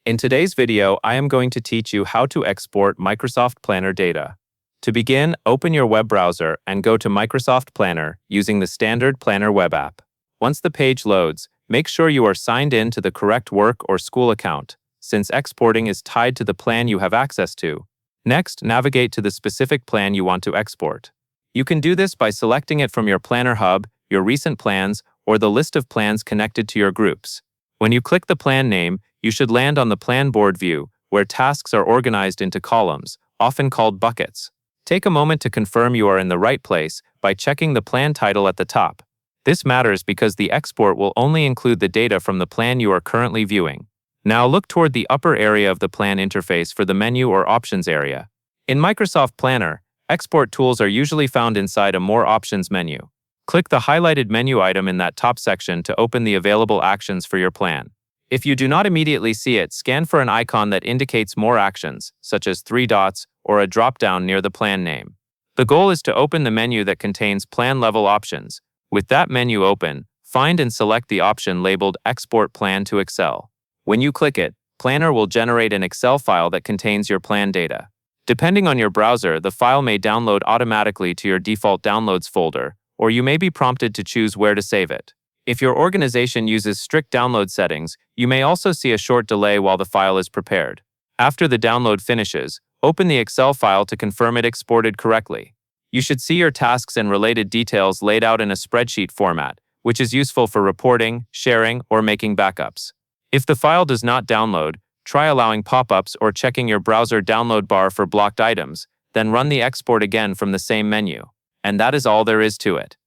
In today's video, I am going to teach you how to export Microsoft Planner data. To begin, open your web browser and go to Microsoft Planner using the standard Planner web app. Once the page loads, make sure you are signed in to the correct work or school account, since exporting is tied to the plan you have access to. Next, navigate to the specific plan you want to export. You can do this by selecting it from your Planner hub, your recent plans, or the list of plans connected to your groups. When you click the plan name, you should land on the plan board view, where tasks are organized into columns, often called buckets. Take a moment to confirm you are in the right place by checking the plan title at the top. This matters because the export will only include the data from the plan you are currently viewing. Now look toward the upper area of the plan interface for the menu or options area. In Microsoft Planner, export tools are usually found inside a More Options menu. Click the highlighted menu item in that top section to open the available actions for your plan. If you do not immediately see it, scan for an icon that indicates more actions, such as 3 dots or a drop-down near the plan name. The goal is to open the menu that contains plan-level options. With that menu open, find and select the option labeled Export Plan to Excel. When you click it, Planner will generate an Excel file that contains your plan data. Depending on your browser, the file may download automatically to your default Downloads folder, or you may be prompted to choose where to save it. If your organization uses strict download settings, you may also see a short delay while the file is prepared. After the download finishes, open the Excel file to confirm it exported correctly. You should see your tasks and related details laid out in a spreadsheet format, which is useful for reporting, sharing, or making backups. If the file does not download, try allowing pop-ups or checking your browser download bar for blocked items, then run the export again from the same menu. And that is all there is to it.